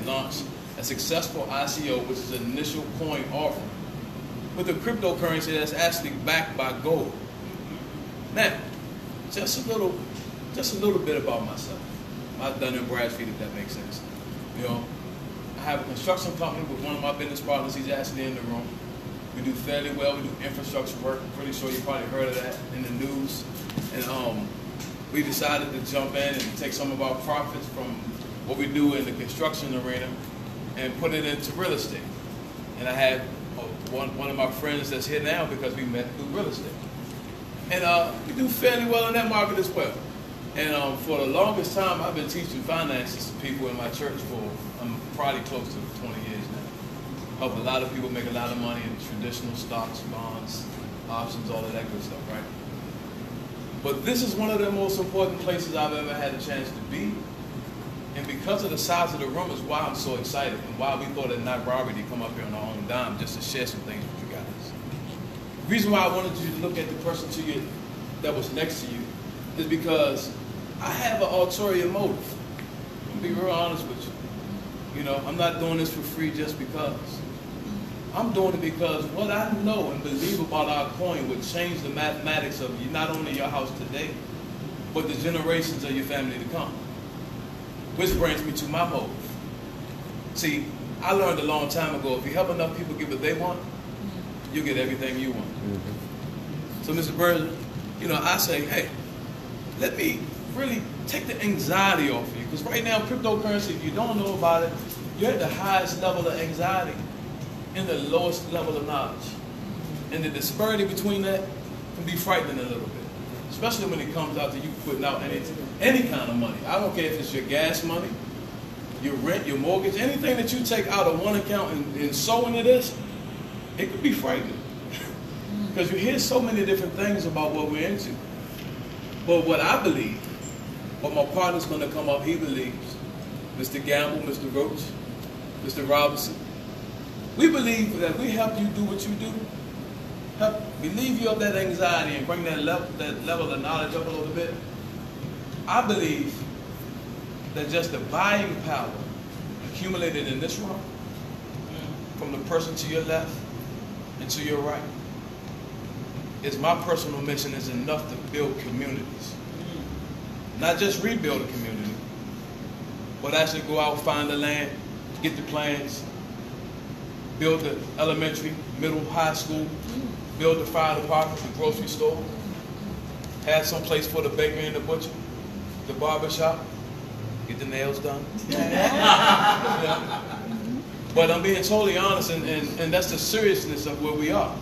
launched a successful ICO, which is an initial coin offering, with a cryptocurrency that's actually backed by gold. Now, just a little bit about myself. I'm Dun & Bradstreet, if that makes sense. You know, I have a construction company with one of my business partners. He's actually in the room. We do fairly well. We do infrastructure work. I'm pretty sure you probably heard of that in the news. And we decided to jump in and take some of our profits from what we do in the construction arena and put it into real estate. And I had one of my friends that's here now because we met through real estate. And we do fairly well in that market as well. And for the longest time, I've been teaching finances to people in my church for probably close to 20 years now. Help a lot of people make a lot of money in traditional stocks, bonds, options, all of that good stuff, right? But this is one of the most important places I've ever had a chance to be. And because of the size of the room is why I'm so excited and why we thought it not robbery to come up here on our own dime just to share some things with you guys. The reason why I wanted you to look at the person to you that was next to you is because I have an ulterior motive. I'm gonna be real honest with you. You know, I'm not doing this for free just because. I'm doing it because what I know and believe about our coin would change the mathematics of you, not only your house today, but the generations of your family to come. Which brings me to my motive. See, I learned a long time ago, if you help enough people get what they want, you get everything you want. So Mr. Burns, you know, I say, hey, let me really take the anxiety off of you. Because right now, cryptocurrency, if you don't know about it, you're at the highest level of anxiety and the lowest level of knowledge. And the disparity between that can be frightening a little bit. Especially when it comes out to you putting out any kind of money. I don't care if it's your gas money, your rent, your mortgage, anything that you take out of one account and sow into this, it could be frightening. Because you hear so many different things about what we're into. But what I believe, what my partner's going to come up, he believes, Mr. Gamble, Mr. Roach, Mr. Robinson, we believe that we help you do what you do, help relieve you of that anxiety and bring that level of knowledge up a little bit. I believe that just the buying power accumulated in this room, from the person to your left and to your right, is my personal mission is enough to build communities. Not just rebuild a community, but actually go out, find the land, get the plans, build the elementary, middle, high school, build the fire department, the grocery store, have some place for the bakery and the butcher, the barber shop, get the nails done. But I'm being totally honest, and that's the seriousness of where we are.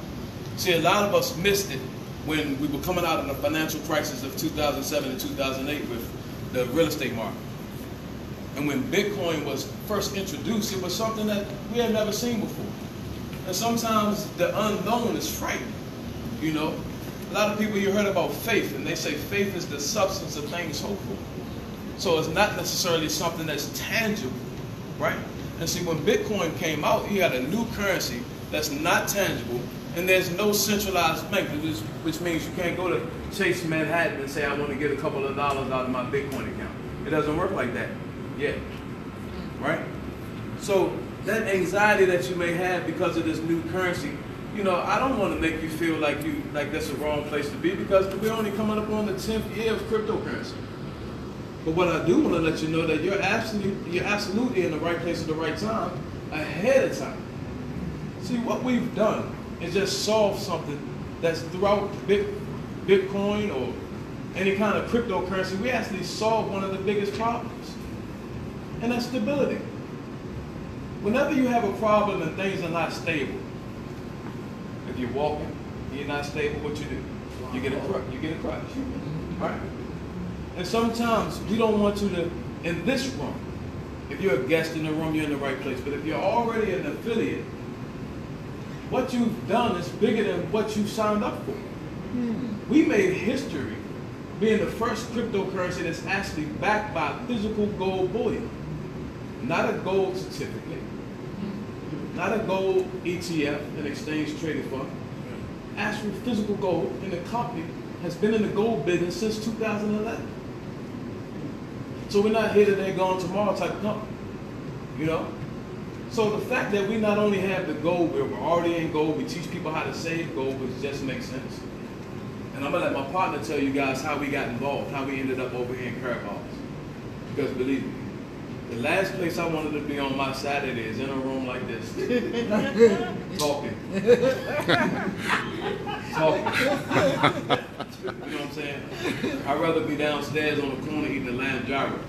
See, a lot of us missed it when we were coming out of the financial crisis of 2007 and 2008 with the real estate market. And when Bitcoin was first introduced, it was something that we had never seen before. And sometimes the unknown is frightening, you know. A lot of people, you heard about faith, and they say faith is the substance of things hoped for. So it's not necessarily something that's tangible, right? And see, when Bitcoin came out, you had a new currency that's not tangible, and there's no centralized bank, which means you can't go to Chase Manhattan and say, I want to get a couple of dollars out of my Bitcoin account. It doesn't work like that yet, right? So that anxiety that you may have because of this new currency, you know, I don't want to make you feel like that's the wrong place to be, because we're only coming up on the 10th year of cryptocurrency. But what I do want to let you know that you're absolutely in the right place at the right time, ahead of time. See, what we've done is just solve something that's throughout Bitcoin or any kind of cryptocurrency. We actually solve one of the biggest problems, and that's stability. Whenever you have a problem and things are not stable, if you're walking, you're not stable, what you do? You get a crash, right? And sometimes we don't want you to, in this room, if you're a guest in the room, you're in the right place. But if you're already an affiliate, what you've done is bigger than what you signed up for. We made history being the first cryptocurrency that's actually backed by physical gold bullion. Not a gold certificate, not a gold ETF, an exchange traded fund, actual physical gold, and the company has been in the gold business since 2011. So we're not here today, gone tomorrow type of company. You know? So the fact that we not only have the gold, we're already in gold, we teach people how to save gold, which just makes sense. And I'm gonna let my partner tell you guys how we got involved, how we ended up over here in Caraballo. Because believe me, the last place I wanted to be on my Saturday is in a room like this. Talking. Talking. You know what I'm saying? I'd rather be downstairs on the corner eating a lamb gyro.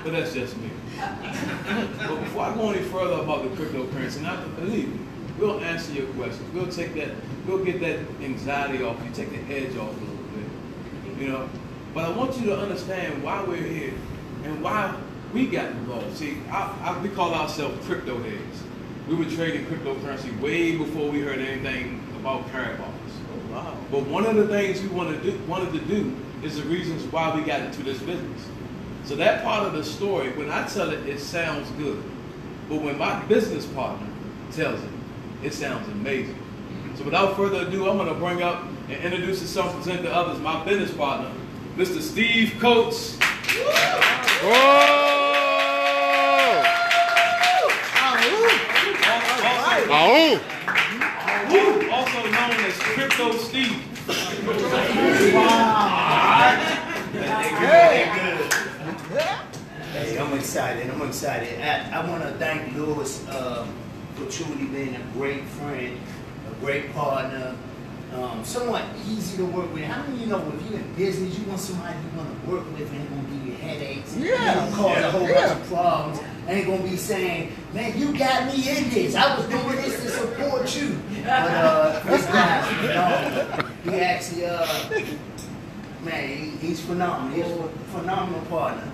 But that's just me. But before I go any further about the cryptocurrency, now believe me, we'll answer your questions. We'll take that, we'll get that anxiety off you, take the edge off a little bit. You know? But I want you to understand why we're here and why we got involved. See, we call ourselves crypto heads. We were trading cryptocurrency way before we heard anything about Caraballo. Oh, wow. But one of the things we wanted to do is the reasons why we got into this business. So that part of the story, when I tell it, it sounds good. But when my business partner tells it, it sounds amazing. So without further ado, I'm going to bring up and introduce yourself, present to others, my business partner, Mr. Steve Coates. Whoa! Also known as Crypto Steve. Hey, I'm excited. I want to thank Lewis for truly being a great friend, a great partner, somewhat easy to work with. How many of you know if you're in business, you want somebody you want to work with and ain't going to give you headaches, cause a whole bunch of problems, ain't going to be saying, man, you got me in this. I was doing this to support you. But this guy's phenomenal. He actually, man, he's phenomenal. He's a phenomenal partner.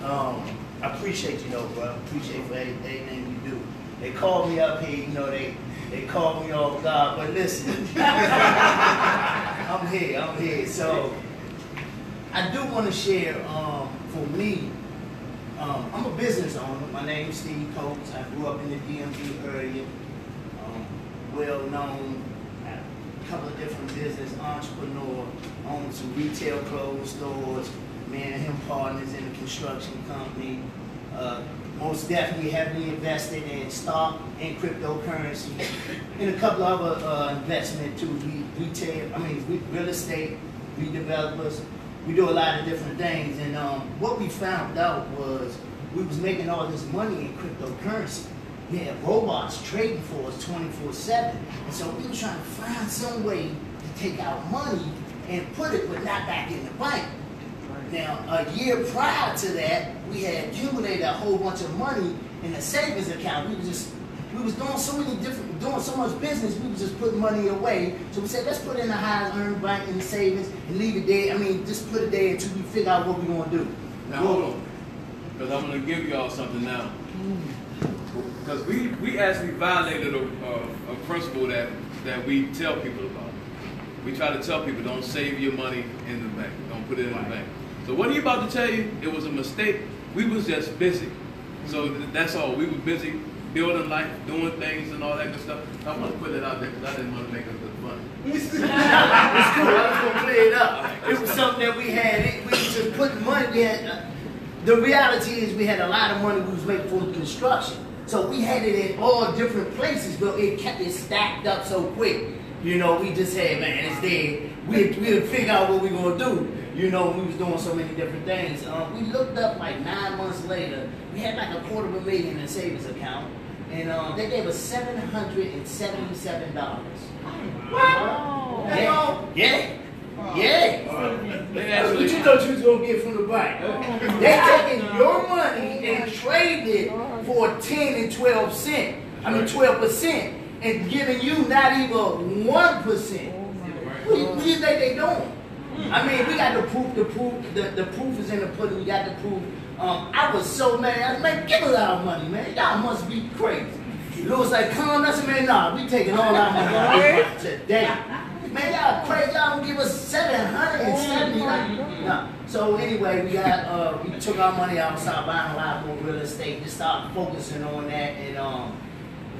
I appreciate you, though, bro. I appreciate you for everything you do. They called me up here, you know, they called me off guard, but listen, I'm here. So I do want to share, for me, I'm a business owner. My name's Steve Coates. I grew up in the DMV area, well known, a couple of different business entrepreneur, owned some retail clothes stores, me and him partners in a construction company. Most definitely heavily invested in stock and cryptocurrency, and a couple of other investment too. Real estate, redevelopers. We do a lot of different things, and what we found out was we was making all this money in cryptocurrency. We had robots trading for us 24/7, and so we were trying to find some way to take out money and put it, but not back in the bank. Now, a year prior to that, we had accumulated a whole bunch of money in a savings account. We was doing so much business, we was just putting money away. So we said, let's put it in a high earned bank in the savings and leave it there. Just put it there until we figure out what we're going to do. Now, hold on, because I'm going to give y'all something now. Because we actually violated a principle that we tell people about. We try to tell people, don't save your money in the bank. Don't put it in the bank. So what are you about to tell you? It was a mistake. We was just busy. So that's all. We were busy building life, doing things and all that good stuff. I want to put it out there because I didn't want to make it look funny. It's cool. I was going to clear it up. It was something that we had. We was just putting money. We had, the reality is we had a lot of money we was making for construction. So we had it in all different places, but it stacked up so quick. You know, we just said, man, it's there. We'll figure out what we're going to do. You know, we was doing so many different things. We looked up like 9 months later. We had like $250,000 in a savings account, and they gave us $777. Wow. Yeah. That's what you thought you was gonna get from the bank. They taking your money and trading it for 10 and 12 cents. 12%, and giving you not even 1%. What do you think they doing? We got the proof. The proof is in the pudding. We got the proof. I was so mad. I was like, give us our money, man. Y'all must be crazy. Lewis like, come on, I said, man, nah, we taking all our money today. Man, y'all crazy. Y'all gonna give us $770. Nah. So anyway, we took our money out, started buying a lot more real estate, just started focusing on that, and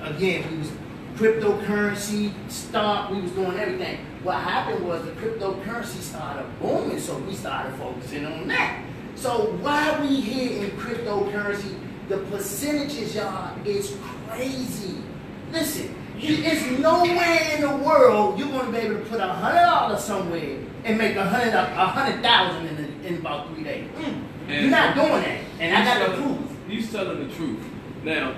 again, we was cryptocurrency, stock, we was doing everything. What happened was the cryptocurrency started booming, so we started focusing on that. So why we here in cryptocurrency, the percentages, y'all, is crazy. Listen, it's nowhere in the world you're gonna be able to put $100 somewhere and make 100,000 in about 3 days. You're not doing that, and I got the proof. He's telling the truth. Now,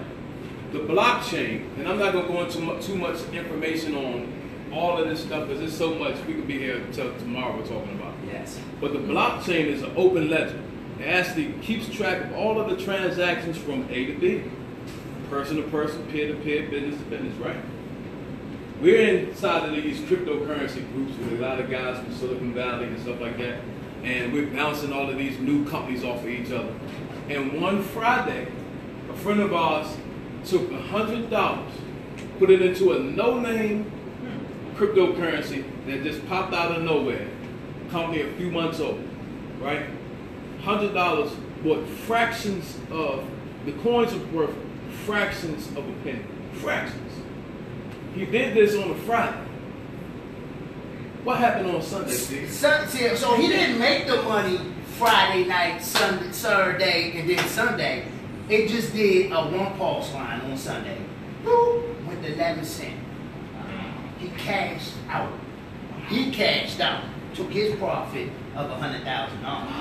the blockchain, and I'm not gonna go into too much information on all of this stuff because there's so much we could be here until tomorrow we're talking about. Yes. But the blockchain is an open ledger. It actually keeps track of all of the transactions from A to B, person to person, peer to peer, business to business, right? We're inside of these cryptocurrency groups with a lot of guys from Silicon Valley and stuff like that, and we're bouncing all of these new companies off of each other. And one Friday, a friend of ours took $100, put it into a no-name cryptocurrency that just popped out of nowhere, company a few months old, right? $100 bought fractions of, the coins are worth fractions of a penny, fractions. He did this on a Friday. What happened on Sunday, Steve? So he didn't make the money Friday night, Saturday, and then Sunday. It just did a one pulse line on Sunday. Boop, went to 11 cents. He cashed out. Took his profit of $100,000.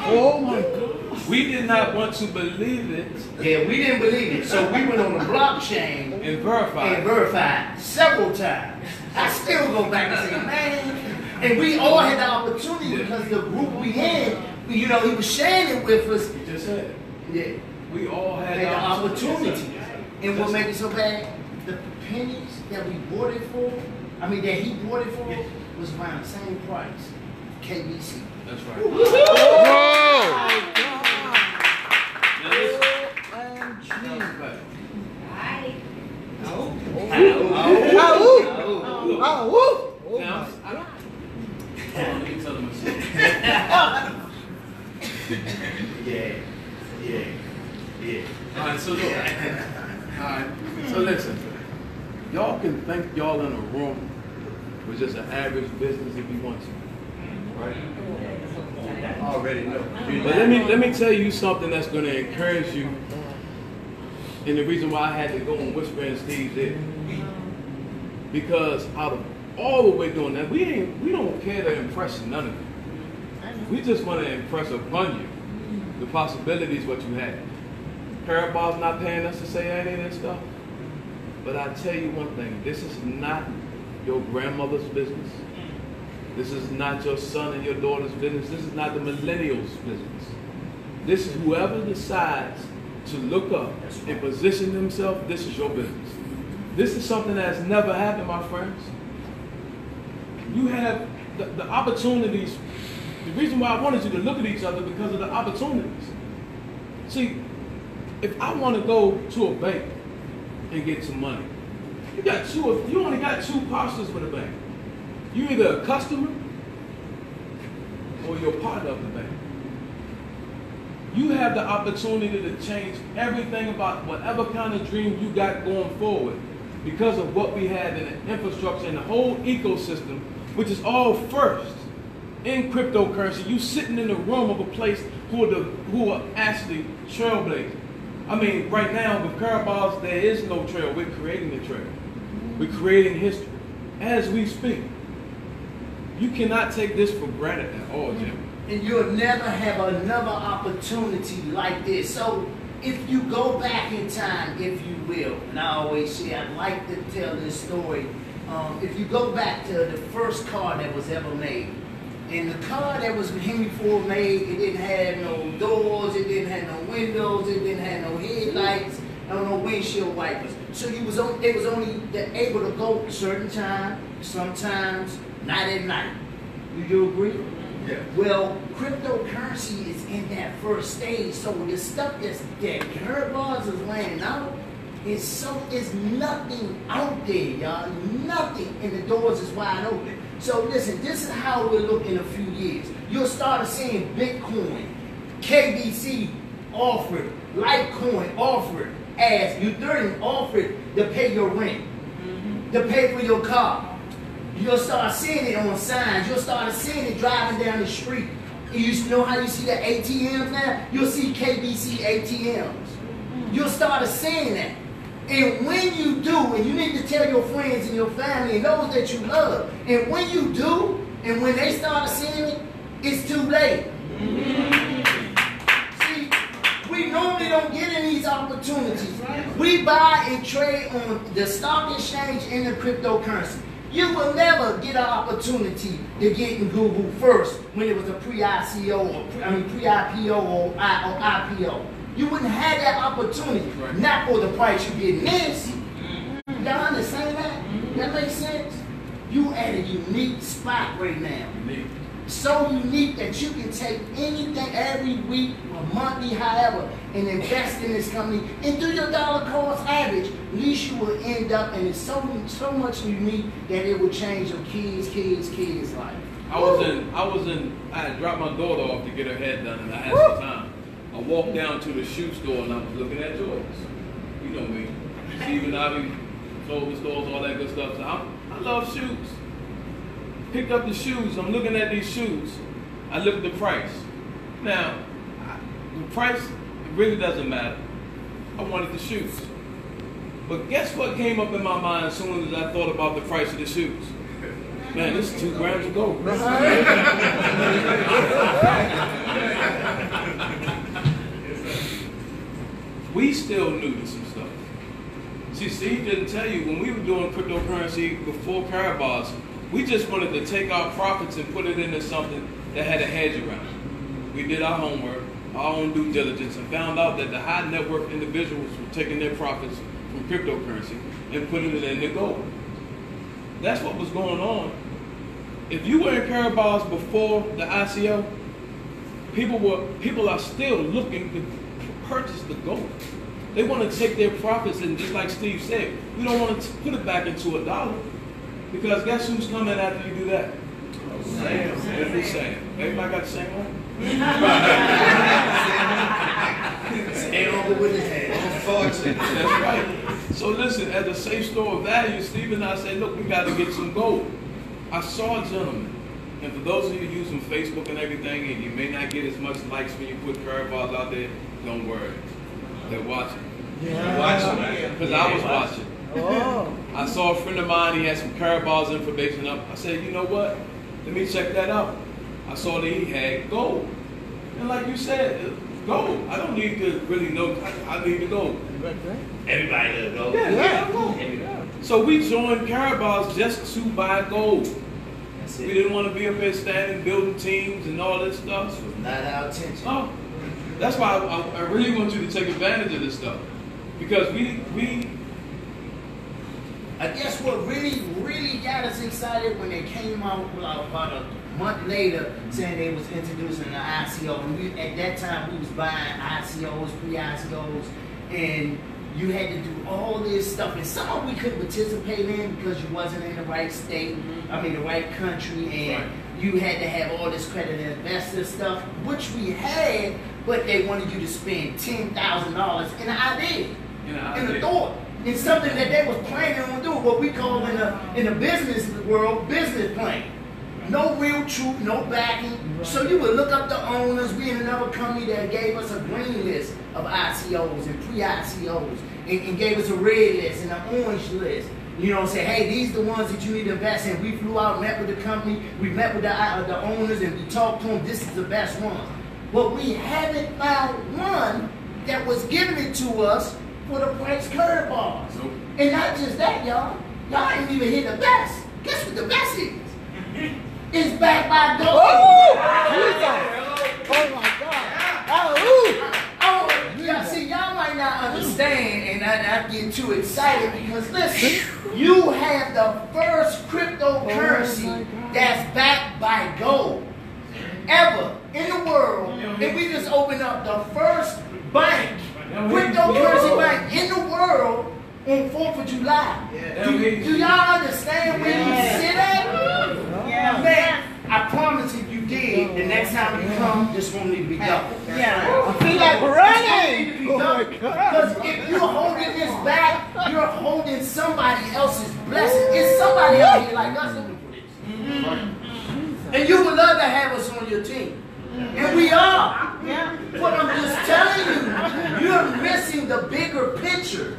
Oh my God. We did not want to believe it. Yeah, we didn't believe it. So we went on the blockchain and verified several times. I still go back and say, man. And we all had the opportunity because the group we had, you know, he was sharing it with us. You just said. Yeah. We all had the opportunity. And what made it so bad? The pennies that we bought it for, that he bought it for, was around the same price. KBC. That's right. Whoa! Let me tell them a secret. Yeah. All right, so look. All right, so listen. Y'all can think y'all in a room with just an average business if you want to, right? I already know. But let me tell you something that's going to encourage you, and the reason why I had to go and whisper in Steve's ear, because out of all that we're doing, that we don't care to impress none of you. We just want to impress upon you the possibilities what you have. Parabol's not paying us to say any of this stuff, but I tell you one thing: this is not your grandmother's business. This is not your son and your daughter's business. This is not the millennials' business. This is whoever decides to look up and position themselves. This is your business. This is something that has never happened, my friends. You have the opportunities. The reason why I wanted you to look at each other because of the opportunities. See, if I want to go to a bank and get some money, you only got two postures with a bank. You're either a customer or you're part of the bank. You have the opportunity to change everything about whatever kind of dream you got going forward because of what we had in the infrastructure and the whole ecosystem, which is all first in cryptocurrency. You sitting in the room of a place who are actually trailblazing. I mean, right now with Parabols, there is no trail. We're creating the trail. We're creating history as we speak. You cannot take this for granted at all, Jim. And you'll never have another opportunity like this. So if you go back in time, if you will, and I always say I like to tell this story. If you go back to the first car that was ever made, and the car that was Henry Ford made, it didn't have no doors, it didn't have no windows, it didn't have no headlights, no windshield wipers. So they was only able to go a certain time, sometimes not at night. You do agree? Yeah. Well, cryptocurrency is in that first stage, so the stuff that Parabols is laying out is nothing out there, y'all. Nothing, and the doors is wide open. So listen, this is how we'll look in a few years. You'll start seeing Bitcoin, KBC offered, Litecoin offered, as Ethereum offered to pay your rent, to pay for your car. You'll start seeing it on signs. You'll start seeing it driving down the street. You know how you see the ATMs now? You'll see KBC ATMs. You'll start seeing that. And when you do, and you need to tell your friends and your family and those that you love, and when you do, and when they start seeing it, it's too late. See, we normally don't get in these opportunities. We buy and trade on the stock exchange and the cryptocurrency. You will never get an opportunity to get in Google first when it was a pre-ICO or pre-IPO or IPO. You wouldn't have that opportunity, not for the price you get this. Y'all understand that? That makes sense? You at a unique spot right now. So unique that you can take anything every week or monthly, however, and invest in this company and do your dollar cost average. At least you will end up, and it's so much unique that it will change your kids' life. I had dropped my daughter off to get her hair done, and I had some time. I walked down to the shoe store and I was looking at Jordans. You know me, Stephen Ivy, clothing stores, all that good stuff. So I love shoes. Picked up the shoes. I'm looking at these shoes. I look at the price. Now, the price really doesn't matter. I wanted the shoes. But guess what came up in my mind as soon as I thought about the price of the shoes? Man, this is 2 grams of gold. We still new to some stuff. See, Steve didn't tell you, when we were doing cryptocurrency before Karatbars, we just wanted to take our profits and put it into something that had a hedge around it. We did our homework, our own due diligence, and found out that the high net worth individuals were taking their profits from cryptocurrency and putting it into gold. That's what was going on. If you were in Karatbars before the ICO, people are still looking to purchase the gold. They want to take their profits, and just like Steve said, we don't want to put it back into $1. Because guess who's coming after you do that? Sam. Who's Sam? Everybody got the same one? Stay over with his hand. Unfortunately. That's right. So listen, as a safe store of value, Steve and I said, look, we got to get some gold. I saw a gentleman, and for those of you using Facebook and everything, and you may not get as much likes when you put Karatbars out there, don't worry. They're watching. Yeah. Watching. Because I was watching. Oh. I saw a friend of mine, he had some Karatbars information up. I said, you know what? Let me check that out. I saw that he had gold. And like you said, gold. I don't need to really know. I need the gold. Everybody does gold. Yeah. Gold. So we joined Karatbars just to buy gold. That's it. We didn't want to be up here standing, building teams and all this stuff. This was not our intention. Oh, that's why I really want you to take advantage of this stuff. Because I guess what really got us excited when they came out about a month later saying they was introducing the ICO. And at that time, we was buying ICOs, pre-ICOs, and you had to do all this stuff. And some of we couldn't participate in because you wasn't in the right state, the right country, and you had to have all this credit investor stuff, which we had, but they wanted you to spend $10,000 in an idea, in a thought. It's something that they was planning on doing, what we call in the business world, business plan. No real truth, no backing. So you would look up the owners. We in another company that gave us a green list of ICOs and pre-ICOs and gave us a red list and an orange list. You know, say, hey, these are the ones that you need to invest in. We flew out, met with the company, we met with the owners, and we talked to them. This is the best one. But we haven't found one that was giving it to us for the price Karatbars. Nope. And not just that, y'all. Y'all ain't even hit the best. Guess what the best is? It's backed by gold. Oh my God. Oh, y'all see, y'all might not understand and not get too excited because listen, you have the first cryptocurrency that's backed by gold ever in the world. And we just opened up the first bank, cryptocurrency bank in the world on 4th of July. Do y'all understand where you sit at? Yeah. Man, I promise if you did, the next time you come, this won't need to be double. Yeah. I feel like running. Oh my God. Because if you're holding this back, you're holding somebody else's blessing. It's somebody out here like us looking for this. And you would love to have us on your team. And we are. But I'm just telling you, you're missing the bigger picture.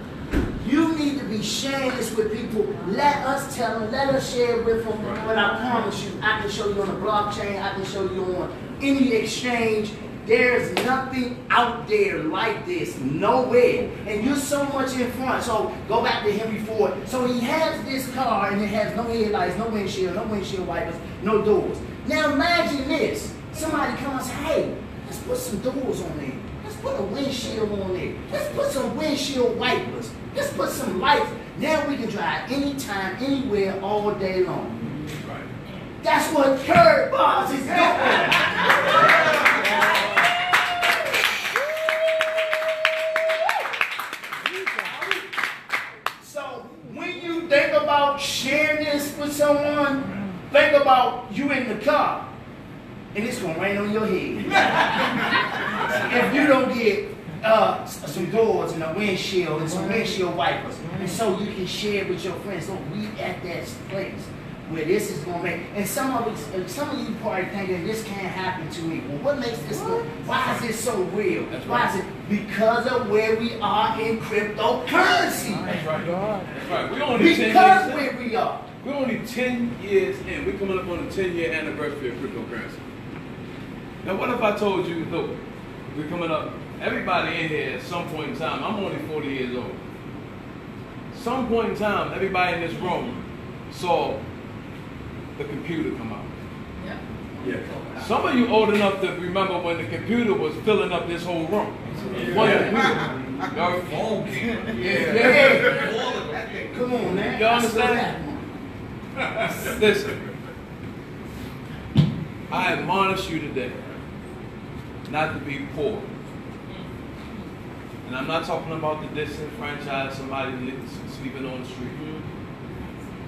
You need to be sharing this with people. Let us tell them, let us share it with them. But I promise you, I can show you on the blockchain, I can show you on any exchange. There's nothing out there like this, nowhere. And you're so much in front. So go back to Henry Ford. So he has this car and it has no headlights, no windshield wipers, no doors. Now imagine this. Somebody comes and says, hey, let's put some doors on there. Let's put a windshield on there. Let's put some windshield wipers. Let's put some lights. Now we can drive anytime, anywhere, all day long. Right. That's what Curb Boss is doing. So when you think about sharing this with someone, think about you in the car. And it's going to rain on your head. If you don't get some doors and a windshield and some windshield wipers. And so you can share with your friends. So we at that place where this is going to make, and some of you probably thinking this can't happen to me. Well, what makes this look, why is this so real? That's why right. is it? Because of where we are in cryptocurrency. That's right. That's right. We're only 10 Because years where we are. We're only 10 years in. We're coming up on the 10-year anniversary of cryptocurrency. Now, what if I told you, look, we're coming up, everybody in here at some point in time, I'm only 40 years old. Some point in time, everybody in this room saw the computer come out. Yeah. Some of you old enough to remember when the computer was filling up this whole room. Come on, man. You understand? Listen, I admonish you today not to be poor. And I'm not talking about the disenfranchised, somebody sleeping on the street.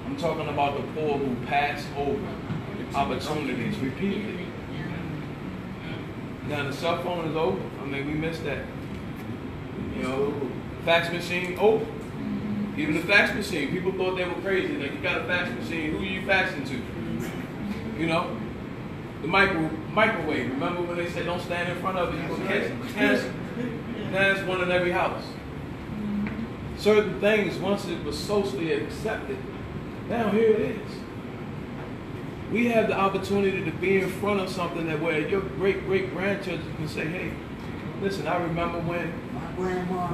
I'm talking about the poor who pass over opportunities repeatedly. Now the cell phone is over. I mean, we missed that. You know, fax machine over. Even the fax machine, people thought they were crazy. Like, you got a fax machine, who are you faxing to? You know? The microwave, remember when they said don't stand in front of it, you will catch cancer? That's one in every house. Certain things, once it was socially accepted, now here it is. We have the opportunity to be in front of something that where your great-great-grandchildren can say, hey, listen, I remember when my grandma,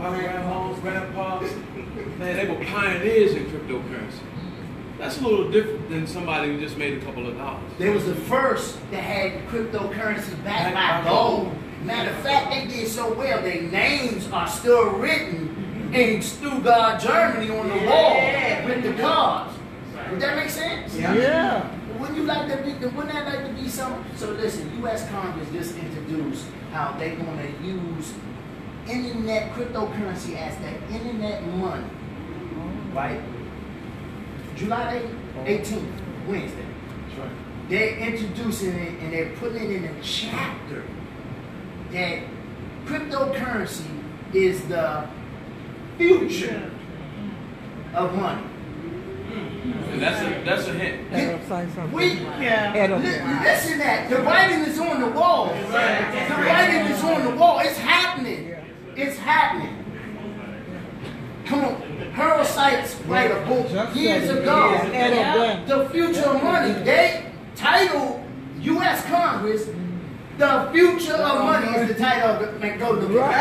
grandpa, man, they were pioneers in cryptocurrency. That's a little different than somebody who just made a couple of dollars. They was the first that had cryptocurrency backed by gold. Matter of fact, they did so well, their names are still written in Stuttgart, Germany on the wall with the cards. Would that make sense? Yeah. Wouldn't you like to be, wouldn't that like to be something? So listen, U.S. Congress just introduced how they're going to use internet cryptocurrency as the internet money, right? July 18th, Wednesday. That's right. They're introducing it and they're putting it in a chapter that cryptocurrency is the future of money. And that's a hint. Listen that. The writing is on the wall. The writing is on the wall. It's happening. It's happening. Come on. Harold Sykes wrote a book years ago. The Future of Money. They titled U.S. Congress, The Future of Money is the title of it. Go to the book.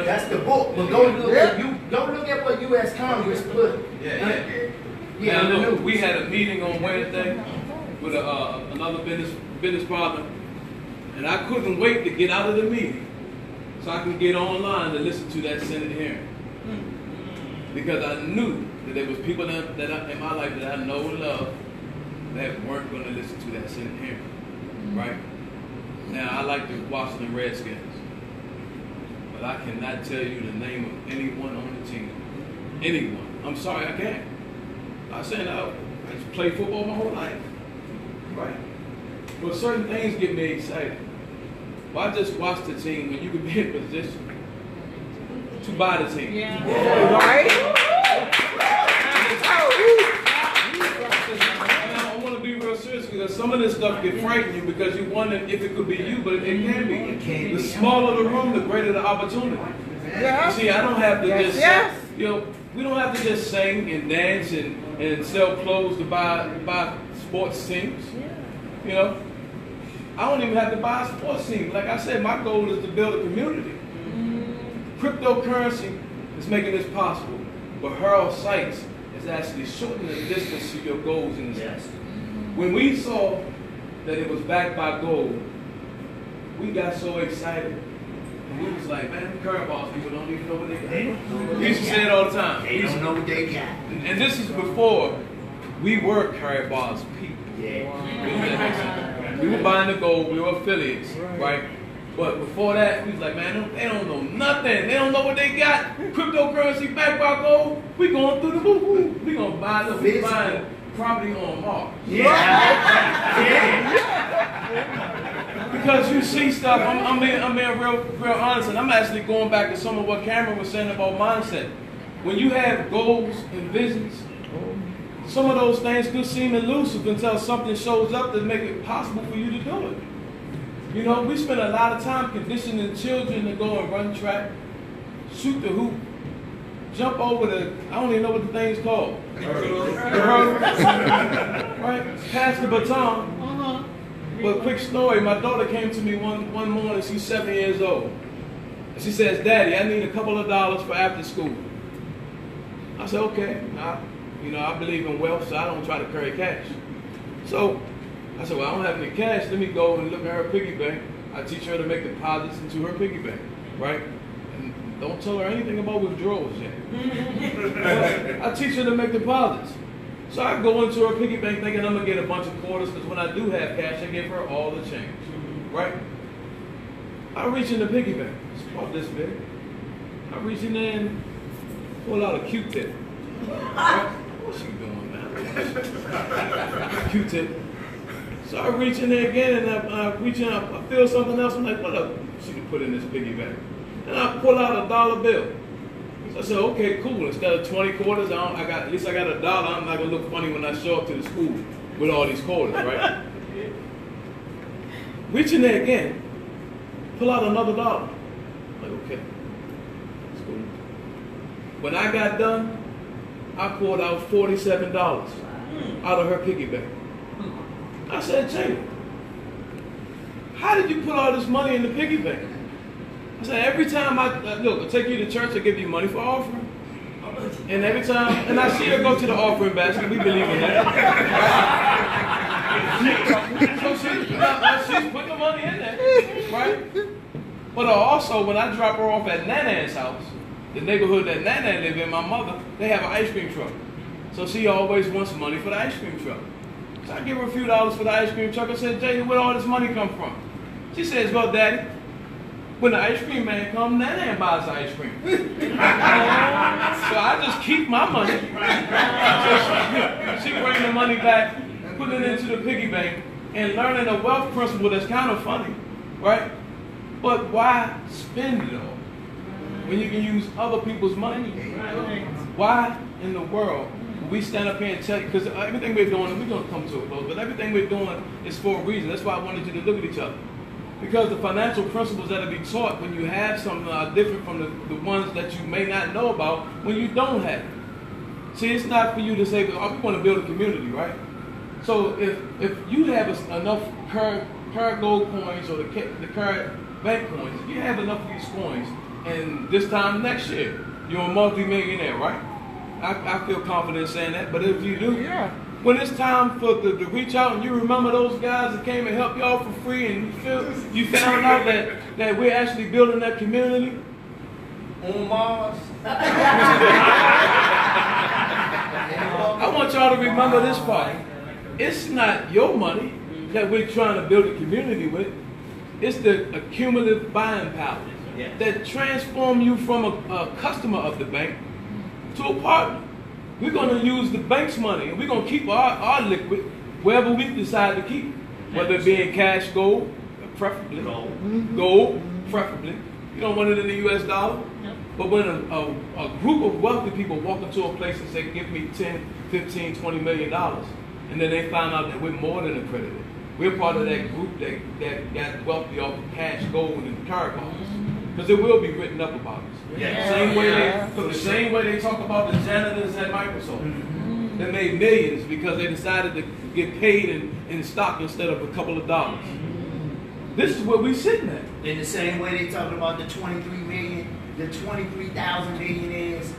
That's the book. But go look at what U.S. Congress put. Now look, we had a meeting on Wednesday with another business partner, and I couldn't wait to get out of the meeting so I could get online to listen to that Senate hearing, because I knew that there was people that in my life that I know and love that weren't going to listen to that Senate hearing. Right? Now I like the Washington Redskins, but I cannot tell you the name of anyone on the team. Anyone. I'm sorry, I can't. I said I just played football my whole life. Right. But certain things get me excited. Why just watch the team when you can be in position to buy the team? Yeah. Right? I want to be real Because some of this stuff can frighten you because you wonder if it could be you, but it can be. It can be. The smaller the room, the greater the opportunity. Yeah. You see, I don't have to Yes, just, yes. you know, we don't have to just sing and dance and sell clothes to buy sports teams. You know, I don't even have to buy a sports team. Like I said, my goal is to build a community. Cryptocurrency is making this possible, but Harold Sykes is actually shortening the distance to your goals in this. Yes. When we saw that it was backed by gold, we got so excited. And we was like, man, current boss people don't even know what they got. We used to say it all the time. They don't know what they got. And this is before we were current boss people. Yeah. We were buying the gold, we were affiliates, right? But before that, we was like, man, they don't know nothing. They don't know what they got. Cryptocurrency backed by gold. We going through the roof. We gonna buy the we buying property on Mars. Because you see stuff. I'm being real honest, and I'm actually going back to some of what Cameron was saying about mindset. When you have goals and visions, some of those things could seem elusive until something shows up that make it possible for you to do it. You know, we spend a lot of time conditioning children to go and run track, shoot the hoop, jump over the, I don't even know what the thing's called. The hurdle. Right? Pass the baton. But quick story, my daughter came to me one morning, she's 7 years old. And she says, Daddy, I need a couple of dollars for after school. I said, okay. I believe in wealth, so I don't try to carry cash. So I said, well, I don't have any cash. Let me go and look at her piggy bank. I teach her to make deposits into her piggy bank, right? And don't tell her anything about withdrawals yet. I teach her to make deposits. So I go into her piggy bank thinking I'm going to get a bunch of quarters because when I do have cash, I give her all the change, right? I reach in the piggy bank. It's about this big. I reach in there and pull out a Q-tip. Right? What's she doing, man? Q-tip. So I reach in there again and I reach in, I feel something else. I'm like, what up? She can put in this piggy bank. And I pull out a dollar bill. So I said, okay, cool. Instead of 20 quarters, at least I got a dollar. I'm not gonna look funny when I show up to the school with all these quarters, right? Reach in there again, pull out another dollar. I'm like, okay, that's cool. When I got done, I pulled out $47 out of her piggy bank. I said, Jay, how did you put all this money in the piggy bank? I said, every time I take you to church, I give you money for offering. And every time, and I see her go to the offering basket, we believe in that. So she's putting the money in there, right? But also, when I drop her off at Nana's house, the neighborhood that Nana live in, my mother, they have an ice cream truck. So she always wants money for the ice cream truck. So I give her a few dollars for the ice cream truck. I said, Jay, where all this money come from? She says, well, Daddy, when the ice cream man comes, Nana buys the ice cream. So I just keep my money. So she brings the money back, put it into the piggy bank, and learning a wealth principle that's kind of funny, right? But why spend it all when you can use other people's money? Why in the world we stand up here and tell you, because everything we're doing, and we're going to come to a close, but everything we're doing is for a reason. That's why I wanted you to look at each other. Because the financial principles that are being taught when you have something are different from the ones that you may not know about when you don't have it. See, it's not for you to say, oh, we want to build a community, right? So if you have enough current gold coins or the current bank coins, if you have enough of these coins, and this time next year, you're a multi-millionaire, right? I feel confident saying that, but if you do, Yeah. when it's time to reach out and you remember those guys that came and helped y'all for free and you found out that we're actually building that community on Mars. I want y'all to remember this part. It's not your money that we're trying to build a community with. It's the accumulative buying power that transform you from a customer of the bank to a partner. We're going to use the bank's money and we're going to keep our liquid wherever we decide to keep it. Whether it be in cash, gold, preferably. Gold, preferably. You don't want it in the US dollar. But when a group of wealthy people walk into a place and say, give me 10, 15, $20 million, and then they find out that we're more than accredited. We're part of that group that got wealthy off of cash, gold, and car bonds. Because it will be written up about us. Yeah. The same way they talk about the janitors at Microsoft. They made millions because they decided to get paid in stock instead of a couple of dollars. This is where we sitting at. In the same way they talking about the 23,000 millionaires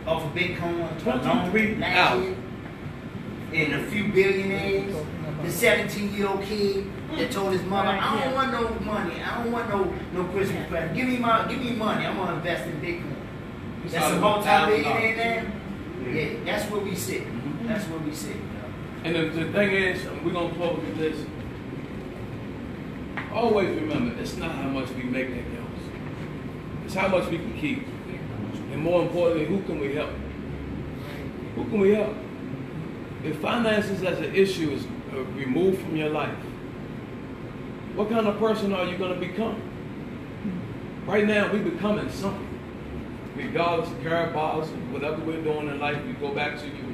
off of Bitcoin. 23,000. And a few billionaires. The 17-year-old kid that told his mother, I don't want no money. I don't want no Christmas present. Give me money. I'm gonna invest in Bitcoin. That's a multi-billionaire now. Yeah, that's where we sit. That's where we sit. And the thing is, we're gonna close with this. Always remember, it's not how much we make that counts. It's how much we can keep. And more importantly, who can we help? Who can we help? If finances as an issue is removed from your life, what kind of person are you going to become? Right now, we're becoming something. Regardless of Carabaos and whatever we're doing in life, we go back to your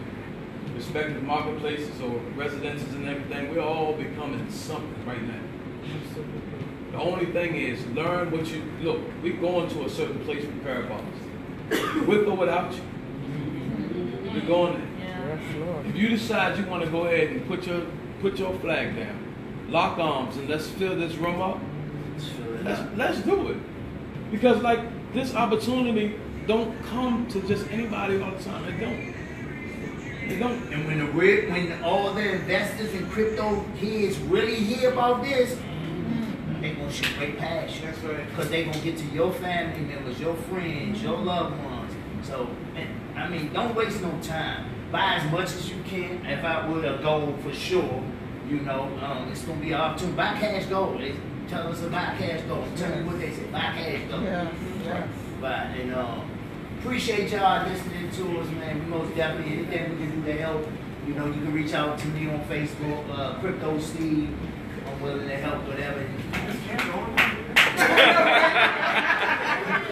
respective marketplaces or residences and everything, we're all becoming something right now. The only thing is, learn what you, look, we're going to a certain place with Carabaos. With or without you. We're going there. If you decide you want to go ahead and put your flag down, lock arms, and let's fill this room up, let's do it. Because like this opportunity don't come to just anybody all the time. It don't. It don't. And when all the investors and crypto kids really hear about this, they gonna shoot way past you. Because they gonna get to your family members, your friends, your loved ones. So, I mean, don't waste no time. Buy as much as you can. If I would have gold for sure, you know, it's gonna be an opportunity. Buy cash gold. They tell us to buy cash gold. Tell me what they say. Buy cash gold. Yeah. But appreciate y'all listening to us, man. We most definitely anything we can do to help. You know, you can reach out to me on Facebook, Crypto Steve. I'm willing to help whatever.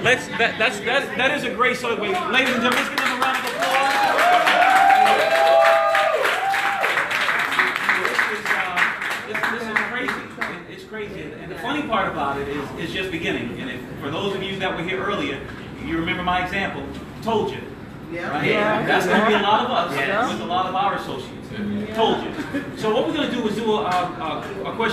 That is a great segue. Ladies and gentlemen, let's give them a round of applause. This is crazy. It's crazy. And the funny part about it is it's just beginning. And for those of you that were here earlier, you remember my example, told you. Yeah. Right? Yeah. That's going to be a lot of us Yes. with a lot of our associates. Told you. So what we're going to do is do a question.